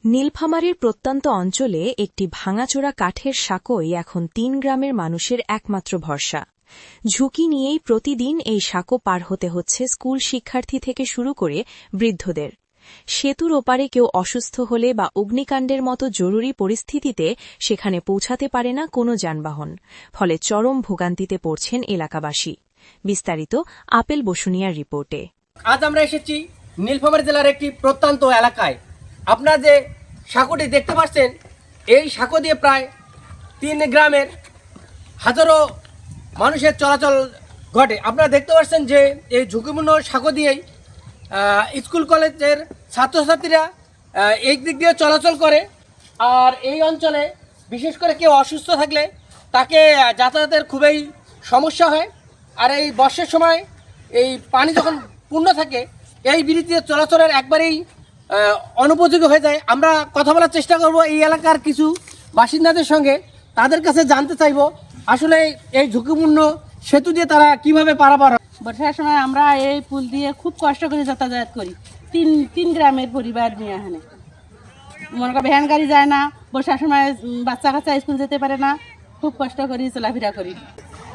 নীলফামারীর প্রত্যন্ত অঞ্চলে একটি ভাঙাচোরা কাঠের সাঁকোই এখন ৩ গ্রামের মানুষের একমাত্র ভরসা। ঝুঁকি নিয়েই প্রতিদিন এই সাঁকো পার হতে হচ্ছে স্কুল শিক্ষার্থী থেকে শুরু করে বৃদ্ধদের। সেতুর ওপারে কেউ অসুস্থ হলে বা অগ্নিকাণ্ডের মতো জরুরি পরিস্থিতিতে সেখানে পৌঁছাতে পারে না কোনো যানবাহন, ফলে চরম ভোগান্তিতে পড়ছেন এলাকাবাসী। বিস্তারিত আপেল বসুনিয়ার রিপোর্টে। আজ আমরা এসেছি নীলফামারী জেলার একটি প্রত্যন্ত এলাকায়। আপনারা যে সাঁকোটি দেখতে পাচ্ছেন, এই সাঁকো দিয়ে প্রায় ৩ গ্রামের হাজারো মানুষের চলাচল ঘটে। আপনারা দেখতে পাচ্ছেন যে এই ঝুঁকিপূর্ণ সাঁকো দিয়েই স্কুল কলেজের ছাত্রছাত্রীরা এই দিক দিয়ে চলাচল করে। আর এই অঞ্চলে বিশেষ করে কেউ অসুস্থ থাকলে তাকে যাতায়াতের খুবই সমস্যা হয়। আর এই বর্ষার সময় এই পানি যখন পূর্ণ থাকে, এই ব্রিজে চলাচলের একবারেই অনুপযোগী হয়ে যায়। আমরা কথা বলার চেষ্টা করব এই এলাকার কিছু বাসিন্দাদের সঙ্গে, তাদের কাছে জানতে চাইব আসলে এই ঝুঁকিপূর্ণ সেতু দিয়ে তারা কিভাবে পারাপার হয়। বর্ষার সময় আমরা এই পুল দিয়ে খুব কষ্ট করে যাতায়াত করি। তিন গ্রামের পরিবার নিয়ে এখানে মনে করি ভ্যান গাড়ি যায় না, বর্ষার সময় বাচ্চা কাচ্চা স্কুল যেতে পারে না, খুব কষ্ট করি চলাফেরা করি।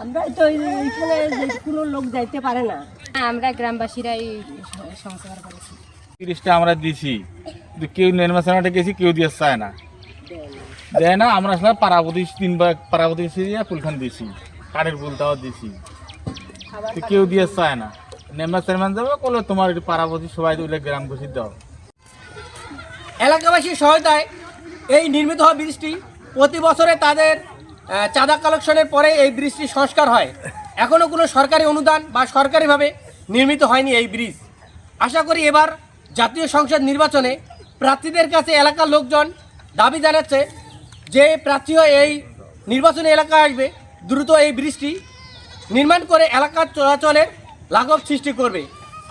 আমরা তো এইখানে কোনো লোক যাইতে পারে না, আমরা গ্রামবাসীরাই সংস্কার করেছি। 30টা আমরা দিছি, কিন্তু কেউ নির্বাচনটা গেছি, কেউ দিয়ে চায় না, দেয় না। আমরা আসলে পাড়াপতি 3বার পাড়াপতি ফুলখান দিছি, কাঠের ফুলটাও দিছি, কেউ দিয়ে চায় না। নির্বাচন যাবে বললো তোমার পাড়াপতি সবাই গ্রাম ঘোষিত দাও। এলাকাবাসীর সহায়তায় এই নির্মিত হওয়া ব্রিজটি প্রতি বছরে তাদের চাঁদা কালেকশনের পরে এই ব্রিজটি সংস্কার হয়। এখনও কোনো সরকারি অনুদান বা সরকারিভাবে নির্মিত হয়নি এই ব্রিজ। আশা করি এবার জাতীয় সংসদ নির্বাচনে প্রার্থীদের কাছে এলাকার লোকজন দাবি জানাচ্ছে যে প্রার্থী হয়ে এই নির্বাচনী এলাকায় আসবে, দ্রুত এই ব্রিজটি নির্মাণ করে এলাকার চলাচলের লাঘব সৃষ্টি করবে।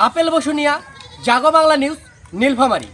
আপেল বসুনিয়া, জাগো বাংলা নিউজ, নীলফামারী।